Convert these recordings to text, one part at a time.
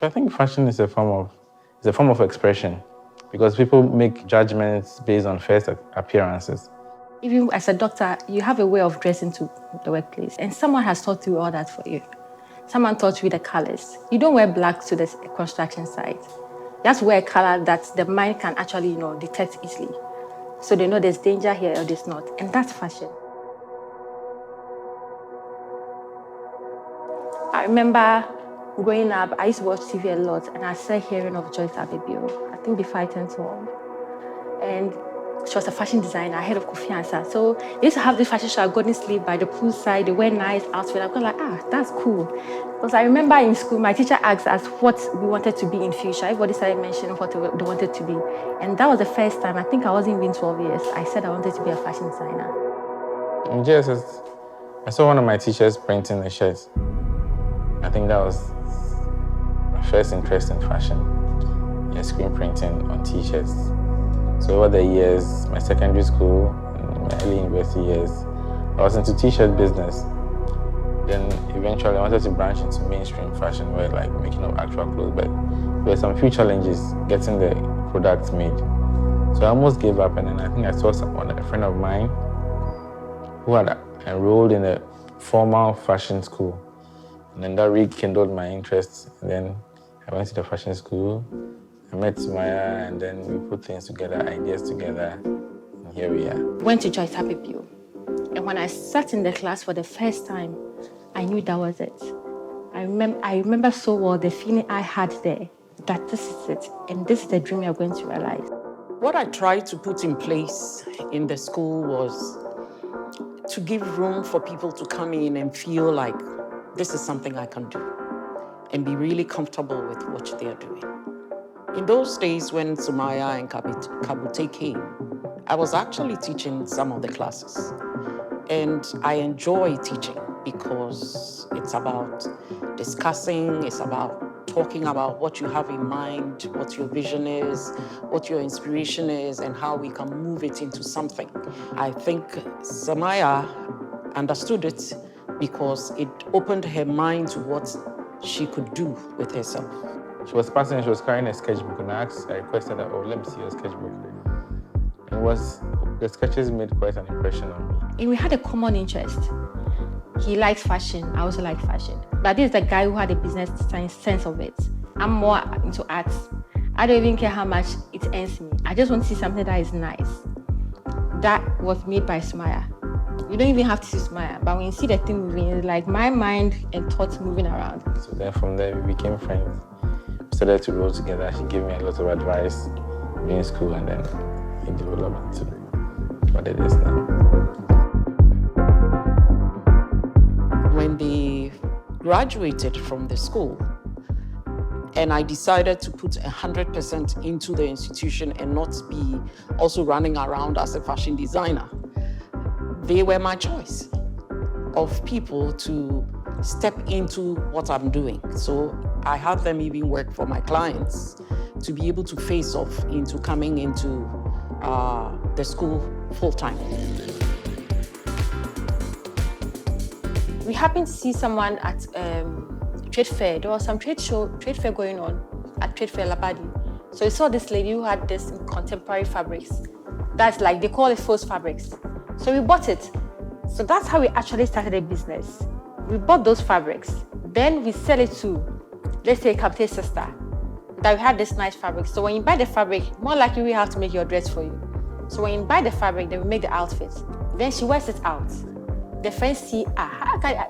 I think fashion is a form of expression because people make judgments based on first appearances. Even as a doctor, you have a way of dressing to the workplace, and someone has thought through all that for you. Someone taught you the colors. You don't wear black to the construction site. That's wear a color that the mind can actually, detect easily. So they know there's danger here or there's not, and that's fashion. I remember growing up, I used to watch TV a lot, and I started hearing of Joyce Abibio, I think before I turned 12. And she was a fashion designer, ahead of Kofi Ansah. So they used to have this fashion show at Golden Sleep by the poolside. They wear nice outfits. I'm like, that's cool. Because I remember in school, my teacher asked us what we wanted to be in future. Everybody started mentioning what they wanted to be. And that was the first time, I think I wasn't even 12 years, I said I wanted to be a fashion designer. In JSS, I saw one of my teachers printing a shirt. I think that was my first interest in fashion. Yeah, screen printing on t-shirts. So over the years, my secondary school and my early university years, I was into t-shirt business. Then eventually I wanted to branch into mainstream fashion where like making of actual clothes, but there were some few challenges getting the products made. So I almost gave up, and then I think I saw a friend of mine who had enrolled in a formal fashion school. And then that rekindled my interest. And then I went to the fashion school. I met Sumaya, and then we put things together, ideas together, and here we are. Went to Joyce Abibio, and when I sat in the class for the first time, I knew that was it. I remember so well the feeling I had there, that this is it, and this is the dream you're going to realize. What I tried to put in place in the school was to give room for people to come in and feel like this is something I can do, and be really comfortable with what they're doing. In those days when Sumaya and Kabute came, I was actually teaching some of the classes. And I enjoy teaching because it's about discussing, it's about talking about what you have in mind, what your vision is, what your inspiration is, and how we can move it into something. I think Sumaya understood it because it opened her mind to what she could do with herself. She was passing, she was carrying a sketchbook, and I requested her, let me see your sketchbook. The sketches made quite an impression on me. And we had a common interest. He likes fashion, I also like fashion. But this is the guy who had a business sense of it. I'm more into arts. I don't even care how much it earns me. I just want to see something that is nice. That was made by Sumaya. You don't even have to see Sumaya, but when you see the thing moving, it's like my mind and thoughts moving around. So then from there, we became friends. We started to roll together. She gave me a lot of advice during school, and then we developed to what it is now. When they graduated from the school, and I decided to put 100% into the institution and not be also running around as a fashion designer, they were my choice of people to step into what I'm doing. So I had them even work for my clients to be able to face off into coming into the school full-time. We happened to see someone at trade fair. There was some trade fair going on at trade fair Labadi. So we saw this lady who had this contemporary fabrics. That's like, they call it faux fabrics. So we bought it. So that's how we actually started a business. We bought those fabrics. Then we sell it to, let's say, Kabute's sister, that we had this nice fabric. So when you buy the fabric, more likely we have to make your dress for you. So when you buy the fabric, then we make the outfit. Then she wears it out. The friends see,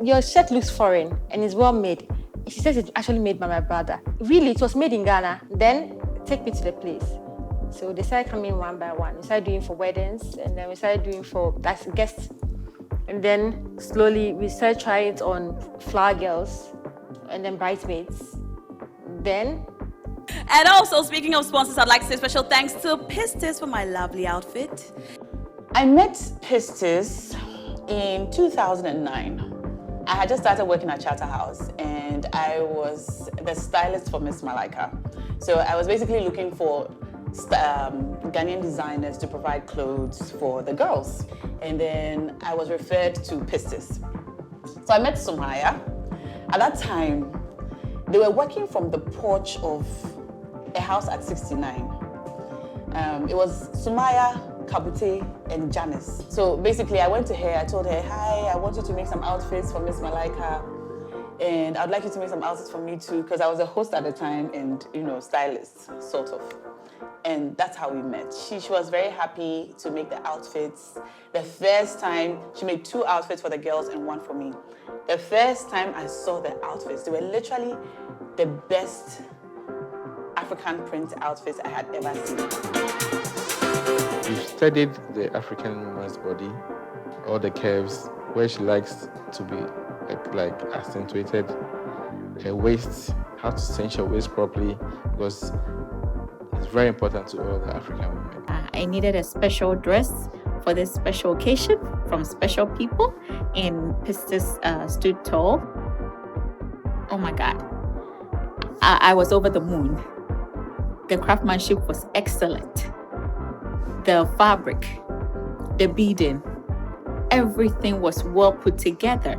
your shirt looks foreign and it's well made. And she says it's actually made by my brother. Really, it was made in Ghana. Then take me to the place. So they started coming one by one. We started doing for weddings, and then we started doing for guests. And then slowly we started trying it on flower girls and then bridesmaids. Then. And also, speaking of sponsors, I'd like to say special thanks to Pistis for my lovely outfit. I met Pistis in 2009. I had just started working at Charterhouse, and I was the stylist for Miss Malika. So I was basically looking for Ghanaian designers to provide clothes for the girls. And then I was referred to Pistis. So I met Sumaya. At that time, They were working from the porch of a house at 69. It was Sumaya, Kabute, and Janice. So basically, I went to her, I told her, hi, I want you to make some outfits for Miss Malaika, and I'd like you to make some outfits for me too, because I was a host at the time and, stylist, sort of. And that's how we met. She was very happy to make the outfits. The first time, she made 2 outfits for the girls and 1 for me. The first time I saw the outfits, they were literally the best African print outfits I had ever seen. We've studied the African woman's body, all the curves, where she likes to be like accentuated, her waist, how to cinch her waist properly, because it's very important to all the African women. I needed a special dress for this special occasion from special people, and Pistis stood tall. Oh my God. I was over the moon. The craftsmanship was excellent. The fabric, the beading, everything was well put together.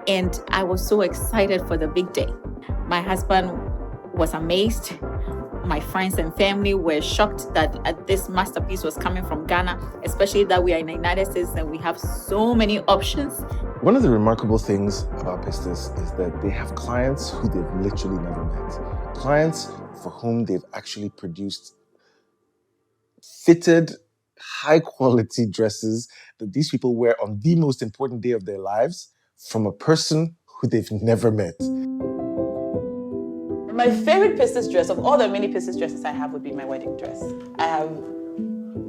And I was so excited for the big day. My husband was amazed. My friends and family were shocked that this masterpiece was coming from Ghana, especially that we are in the United States and we have so many options. One of the remarkable things about Pistis is that they have clients who they've literally never met. Clients for whom they've actually produced fitted, high-quality dresses that these people wear on the most important day of their lives from a person who they've never met. My favorite Pistis dress of all the many Pistis dresses I have would be my wedding dress. I have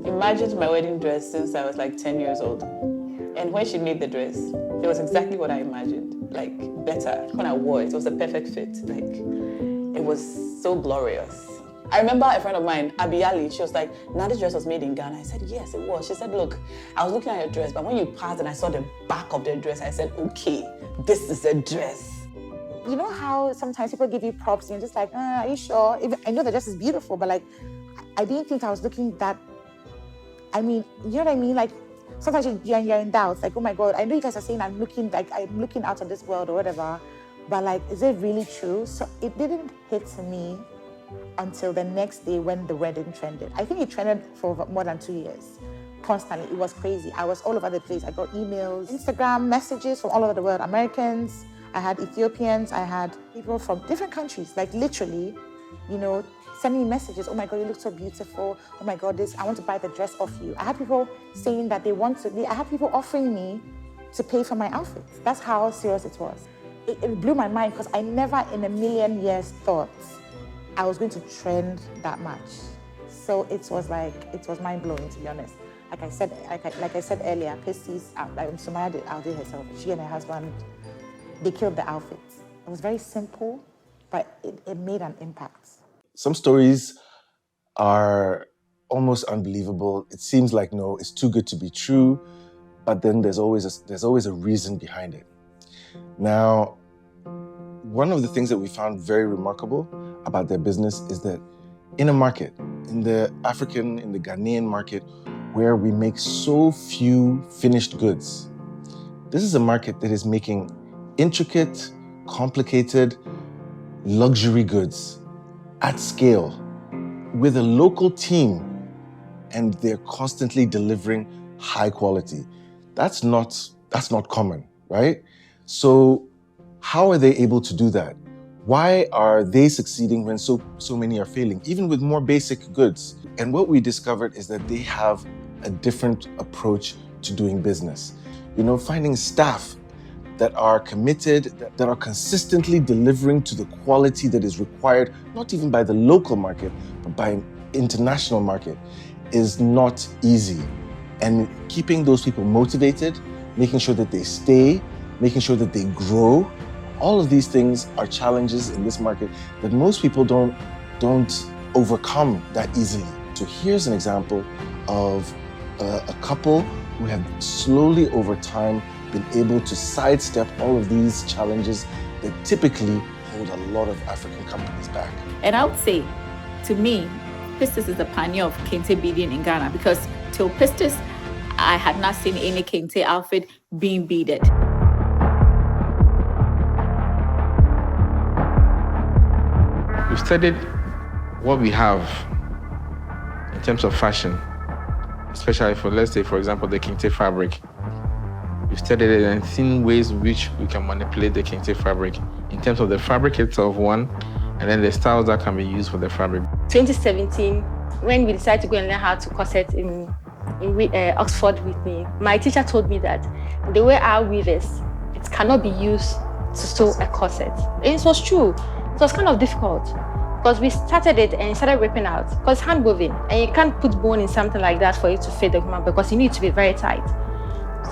imagined my wedding dress since I was like 10 years old. And when she made the dress, it was exactly what I imagined, like better. When I wore it, it was a perfect fit. Like, it was so glorious. I remember a friend of mine, Abiyali, she was like, now this dress was made in Ghana. I said, yes, it was. She said, look, I was looking at your dress, but when you passed and I saw the back of the dress, I said, okay, this is a dress. You know how sometimes people give you props and you're just like, are you sure? I know the dress is beautiful, but like, I didn't think I was looking that, I mean, you know what I mean? Like, sometimes you're in doubt, like, oh my God, I know you guys are saying I'm looking out of this world or whatever, but like, is it really true? So it didn't hit me until the next day when the wedding trended. I think it trended for more than 2 years. Constantly, it was crazy. I was all over the place. I got emails, Instagram messages from all over the world, Americans, I had Ethiopians, I had people from different countries, like literally, sending me messages. Oh my God, you look so beautiful. Oh my God, I want to buy the dress off you. I had people saying that I had people offering me to pay for my outfits. That's how serious it was. It blew my mind because I never in a million years thought I was going to trend that much. So it was mind blowing, to be honest. Like I said earlier, Pistis, Sumaya outdid herself. She and her husband, they killed the outfits. It was very simple, but it made an impact. Some stories are almost unbelievable. It seems like, no, it's too good to be true, but then there's always a reason behind it. Now, one of the things that we found very remarkable about their business is that in a market, in the Ghanaian market, where we make so few finished goods, this is a market that is making intricate, complicated, luxury goods at scale with a local team, and they're constantly delivering high quality. That's not common, right? So how are they able to do that? Why are they succeeding when so many are failing, even with more basic goods? And what we discovered is that they have a different approach to doing business. Finding staff that are committed, that are consistently delivering to the quality that is required, not even by the local market, but by an international market, is not easy. And keeping those people motivated, making sure that they stay, making sure that they grow, all of these things are challenges in this market that most people don't overcome that easily. So here's an example of a couple who have slowly over time been able to sidestep all of these challenges that typically hold a lot of African companies back. And I would say, to me, Pistis is the pioneer of Kente beading in Ghana, because till Pistis, I had not seen any Kente outfit being beaded. we've studied what we have in terms of fashion, especially for, let's say, for example, the Kente fabric. We've studied it and seen ways in which we can manipulate the Kente fabric in terms of the fabric itself, one, and then the styles that can be used for the fabric. 2017, when we decided to go and learn how to corset in Oxford with me, my teacher told me that the way I weave this, it cannot be used to sew a corset. And it was true. It was kind of difficult because we started it and it started ripping out because it's hand woven and you can't put bone in something like that for it to fit the human because you need to be very tight.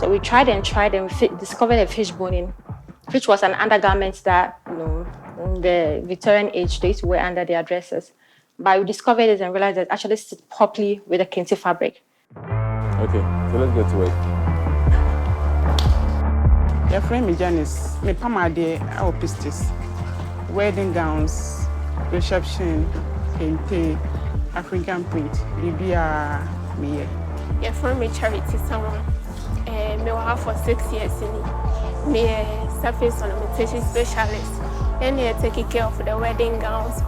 So we tried and we discovered a fish boning, which was an undergarment that, in the Victorian age, they used to wear under their dresses. But we discovered it and realized that it actually sits properly with the Kente fabric. Okay, so let's get to it. Your friend me Janice, me pamade our Pistis, wedding gowns, reception, Kente, African print, Libya, me. Your friend me Charity someone. Me have for 6 years in me surface ornamentation specialist. And you're taking care of the wedding gowns.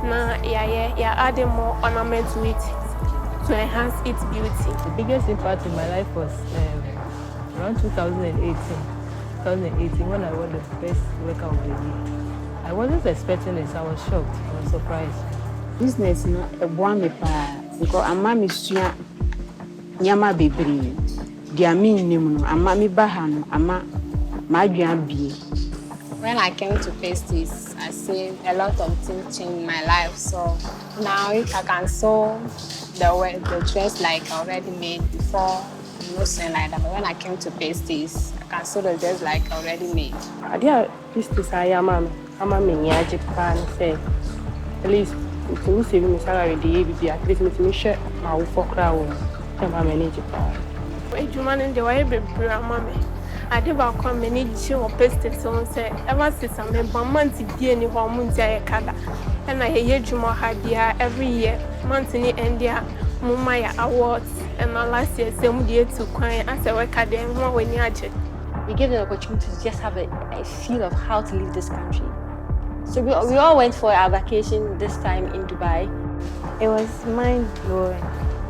Now, yeah, adding more ornament to it to enhance its beauty. The biggest impact in my life was around 2018 when I won the best worker of the year. I wasn't expecting this. I was shocked. I was surprised. Business, a boy because I'm my student. Nyama bebree dia minimum ama me bahano ama madwan bie. When I came to Pistis, I see a lot of things change in my life. So now I can sew the dress like already made before, no sewing like that. But when I came to Pistis, I can sew the dress like already made. I did Pistis. I am a Japan say at least to me saving my salary the year at least me share my for crowd. I'm managing. When you man in the way, baby, mamma, I did about come manage your Pistis on say, ever since I'm a month to be any woman, and I hear you more happy every year, month in the India, Mumaya Awards, and my last year, same year to quiet as a worker, then more when you we gave the opportunity to just have a feel of how to leave this country. So we all went for our vacation this time in Dubai. It was mind-blowing.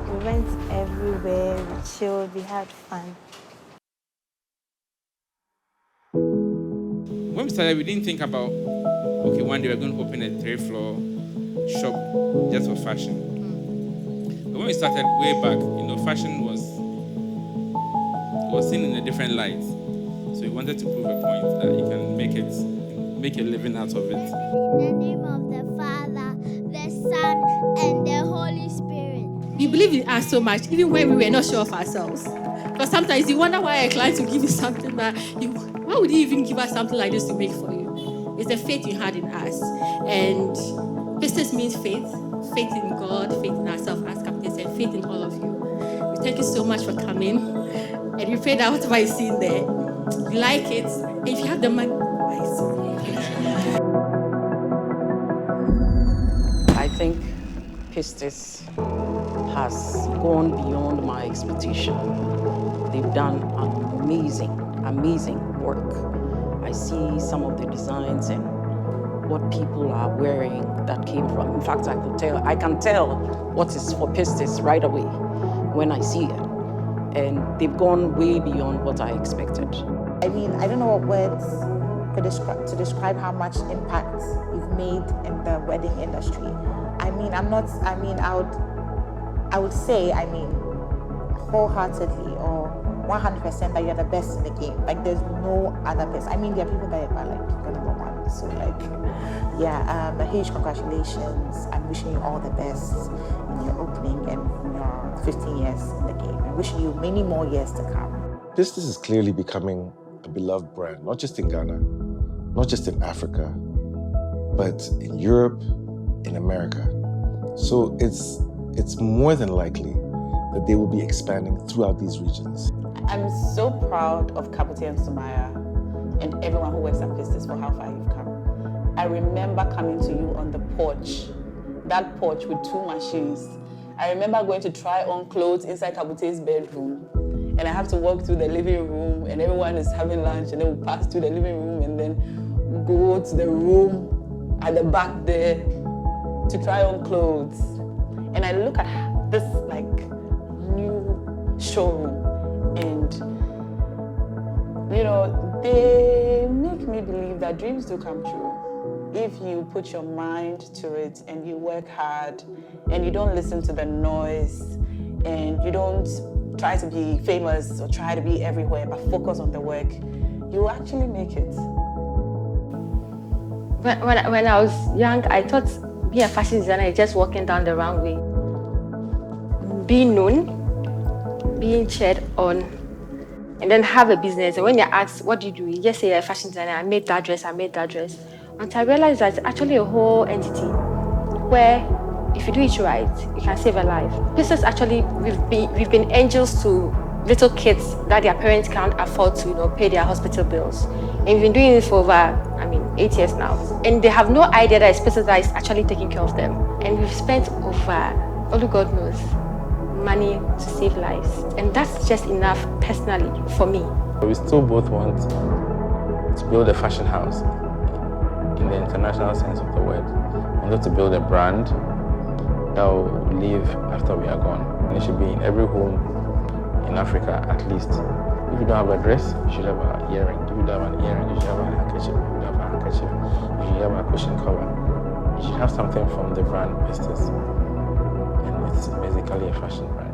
We went everywhere, we chilled, we had fun. When we started, we didn't think about, okay, one day we're going to open a 3-floor shop just for fashion. But when we started way back, fashion was seen in a different light. So we wanted to prove a point that you can make a living out of it. In the name of the Father, the Son, and the Holy Spirit. We believe in us so much, even when we were not sure of ourselves. Because sometimes you wonder why a client will give you something why would he even give us something like this to make for you? It's the faith you had in us. And Pistis means faith. Faith in God, faith in ourselves as captains, and faith in all of you. We thank you so much for coming. And we pray that whatever you see in there, you like it. And if you have the money, I think Pistis has gone beyond my expectation. They've done amazing work. I see some of the designs and what people are wearing that came from. In fact, I can tell what is for Pistis right away when I see it. And they've gone way beyond what I expected. I mean, I don't know what words to describe how much impact you've made in the wedding industry. I would say, wholeheartedly or 100% that you're the best in the game. Like, there's no other person. There are people that are like, you're number one. So, a huge congratulations. I'm wishing you all the best in your opening and in your 15 years in the game. I'm wishing you many more years to come. Pistis is clearly becoming a beloved brand, not just in Ghana, not just in Africa, but in Europe, in America. So it's more than likely that they will be expanding throughout these regions. I'm so proud of Kabute and Sumaya and everyone who works at Pistis for how far you've come. I remember coming to you on the porch, that porch with 2 machines. I remember going to try on clothes inside Kabute's bedroom, and I have to walk through the living room and everyone is having lunch, and then we pass through the living room and then go to the room at the back there to try on clothes. And I look at this like new showroom and, you know, they make me believe that dreams do come true. If you put your mind to it and you work hard and you don't listen to the noise and you don't try to be famous or try to be everywhere but focus on the work, you will actually make it. When I was young, I thought being a fashion designer is just walking down the runway. Being known, being cheered on, and then have a business. And when you're asked, what do? You just say, a fashion designer, I made that dress. Until I realized that it's actually a whole entity where if you do it right, you can save a life. Pistis actually, we've been angels to little kids that their parents can't afford to, pay their hospital bills. And we've been doing this for over, 8 years now. And they have no idea that it's Pistis that is actually taking care of them. And we've spent over, only God knows, money to save lives. And that's just enough personally for me. We still both want to build a fashion house in the international sense of the word. We want to build a brand that will live after we are gone. And it should be in every home in Africa at least. If you don't have a dress, you should have an earring. If you don't have an earring, you should have a handkerchief. If you don't have a handkerchief, you should have a cushion cover. You should have something from the brand Pistis. And it's basically a fashion brand.